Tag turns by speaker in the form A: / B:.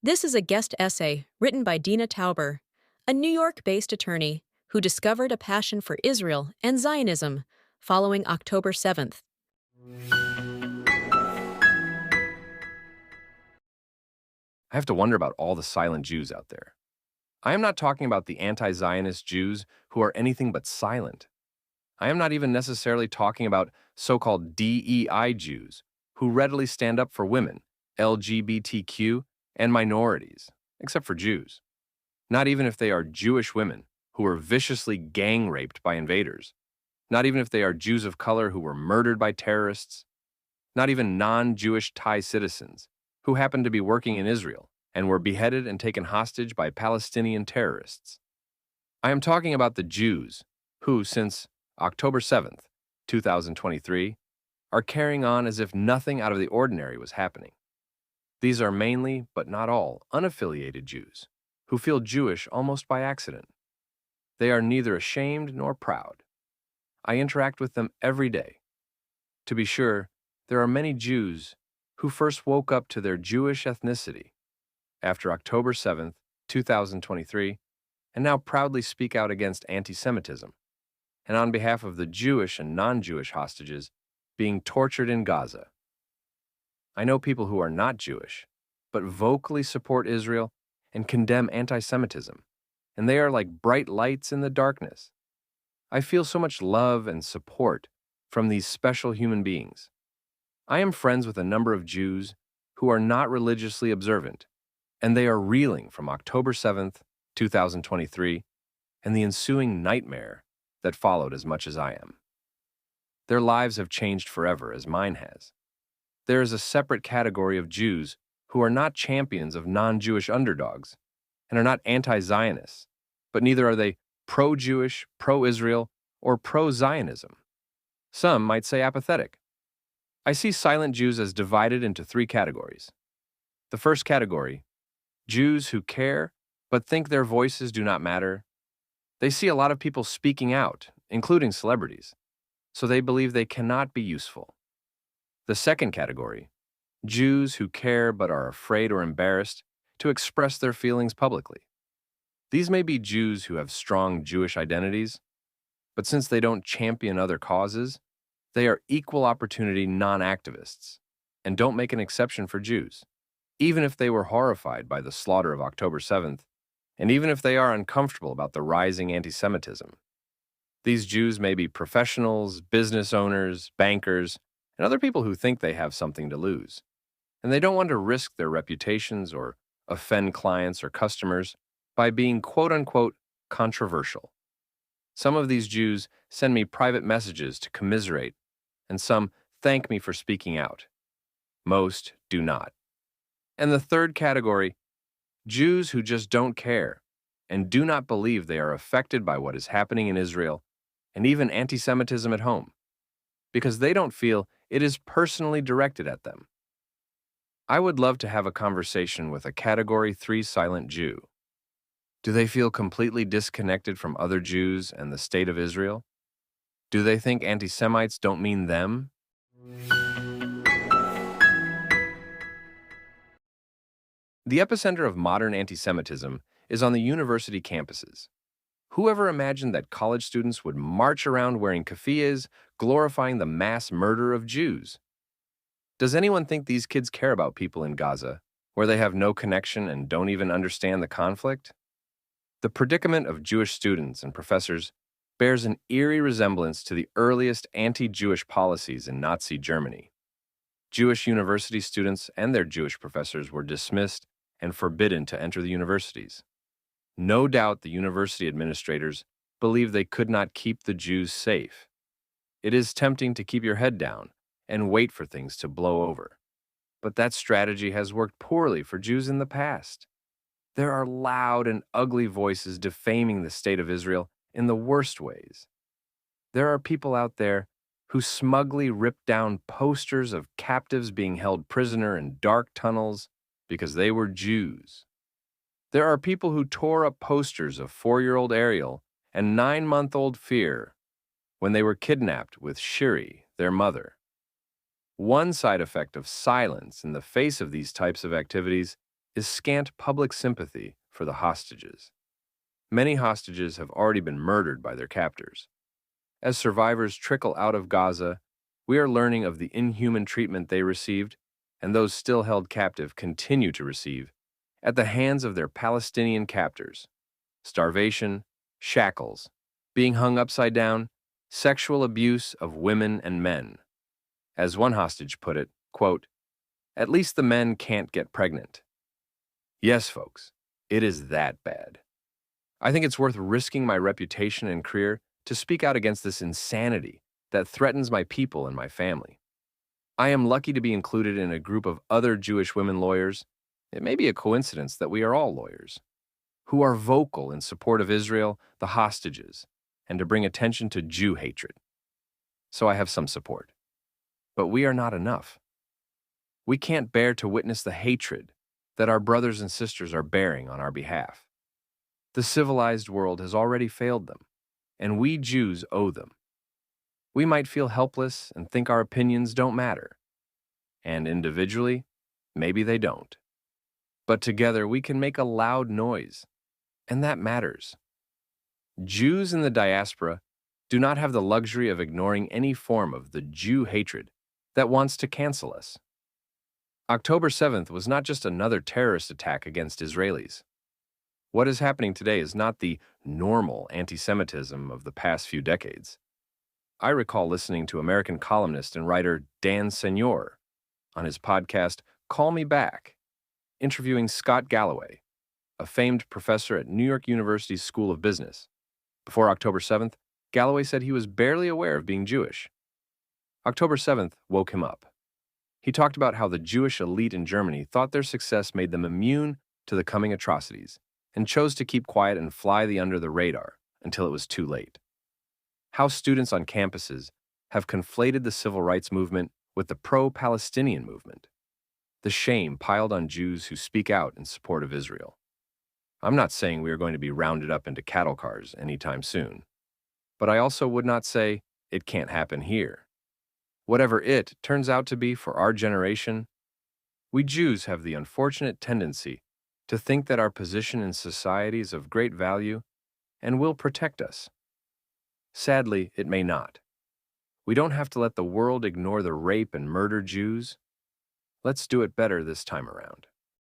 A: This is a guest essay written by Dina Tauber, a New York-based attorney who discovered a passion for Israel and Zionism following October 7th.
B: I have to wonder about all the silent Jews out there. I am not talking about the anti-Zionist Jews who are anything but silent. I am not even necessarily talking about so-called DEI Jews who readily stand up for women, LGBTQ, and minorities, except for Jews. Not even if they are Jewish women who were viciously gang raped by invaders. Not even if they are Jews of color who were murdered by terrorists. Not even non-Jewish Thai citizens who happened to be working in Israel and were beheaded and taken hostage by Palestinian terrorists. I am talking about the Jews who, since October 7th, 2023, are carrying on as if nothing out of the ordinary was happening. These are mainly, but not all, unaffiliated Jews who feel Jewish almost by accident. They are neither ashamed nor proud. I interact with them every day. To be sure, there are many Jews who first woke up to their Jewish ethnicity after October 7th, 2023, and now proudly speak out against anti-Semitism, and on behalf of the Jewish and non-Jewish hostages being tortured in Gaza. I know people who are not Jewish, but vocally support Israel and condemn anti-Semitism, and they are like bright lights in the darkness. I feel so much love and support from these special human beings. I am friends with a number of Jews who are not religiously observant, and they are reeling from October 7th, 2023, and the ensuing nightmare that followed as much as I am. Their lives have changed forever, as mine has. There is a separate category of Jews who are not champions of non-Jewish underdogs and are not anti-Zionists, but neither are they pro-Jewish, pro-Israel, or pro-Zionism. Some might say apathetic. I see silent Jews as divided into three categories. The first category, Jews who care but think their voices do not matter. They see a lot of people speaking out, including celebrities, so they believe they cannot be useful. The second category, Jews who care but are afraid or embarrassed to express their feelings publicly. These may be Jews who have strong Jewish identities, but since they don't champion other causes, they are equal opportunity non-activists and don't make an exception for Jews, even if they were horrified by the slaughter of October 7th, and even if they are uncomfortable about the rising anti-Semitism. These Jews may be professionals, business owners, bankers, and other people who think they have something to lose, and they don't want to risk their reputations or offend clients or customers by being quote-unquote controversial. Some of these Jews send me private messages to commiserate, and some thank me for speaking out. Most do not. And the third category, Jews who just don't care and do not believe they are affected by what is happening in Israel and even anti-Semitism at home, because they don't feel it is personally directed at them. I would love to have a conversation with a Category 3 silent Jew. Do they feel completely disconnected from other Jews and the state of Israel? Do they think anti-Semites don't mean them? The epicenter of modern anti-Semitism is on the university campuses. Whoever imagined that college students would march around wearing keffiyehs, glorifying the mass murder of Jews? Does anyone think these kids care about people in Gaza, where they have no connection and don't even understand the conflict? The predicament of Jewish students and professors bears an eerie resemblance to the earliest anti-Jewish policies in Nazi Germany. Jewish university students and their Jewish professors were dismissed and forbidden to enter the universities. No doubt the university administrators believed they could not keep the Jews safe. It is tempting to keep your head down and wait for things to blow over. But that strategy has worked poorly for Jews in the past. There are loud and ugly voices defaming the state of Israel in the worst ways. There are people out there who smugly rip down posters of captives being held prisoner in dark tunnels because they were Jews. There are people who tore up posters of 4-year-old Ariel and 9-month-old Fear when they were kidnapped with Shiri, their mother. One side effect of silence in the face of these types of activities is scant public sympathy for the hostages. Many hostages have already been murdered by their captors. As survivors trickle out of Gaza, we are learning of the inhuman treatment they received, and those still held captive continue to receive, at the hands of their Palestinian captors. Starvation, shackles, being hung upside down, sexual abuse of women and men. As one hostage put it, quote, "At least the men can't get pregnant." Yes, folks, it is that bad. I think it's worth risking my reputation and career to speak out against this insanity that threatens my people and my family. I am lucky to be included in a group of other Jewish women lawyers. It may be a coincidence that we are all lawyers, who are vocal in support of Israel, the hostages, and to bring attention to Jew hatred. So I have some support. But we are not enough. We can't bear to witness the hatred that our brothers and sisters are bearing on our behalf. The civilized world has already failed them, and we Jews owe them. We might feel helpless and think our opinions don't matter. And individually, maybe they don't. But together we can make a loud noise, and that matters. Jews in the diaspora do not have the luxury of ignoring any form of the Jew hatred that wants to cancel us. October 7th was not just another terrorist attack against Israelis. What is happening today is not the normal anti-Semitism of the past few decades. I recall listening to American columnist and writer Dan Senor on his podcast Call Me Back, interviewing Scott Galloway, a famed professor at New York University's School of Business. Before October 7th, Galloway said he was barely aware of being Jewish. October 7th woke him up. He talked about how the Jewish elite in Germany thought their success made them immune to the coming atrocities and chose to keep quiet and fly under the radar until it was too late. How students on campuses have conflated the civil rights movement with the pro-Palestinian movement. The shame piled on Jews who speak out in support of Israel. I'm not saying we are going to be rounded up into cattle cars anytime soon, but I also would not say it can't happen here. Whatever it turns out to be for our generation, we Jews have the unfortunate tendency to think that our position in society is of great value and will protect us. Sadly, it may not. We don't have to let the world ignore the rape and murder Jews. Let's do it better this time around.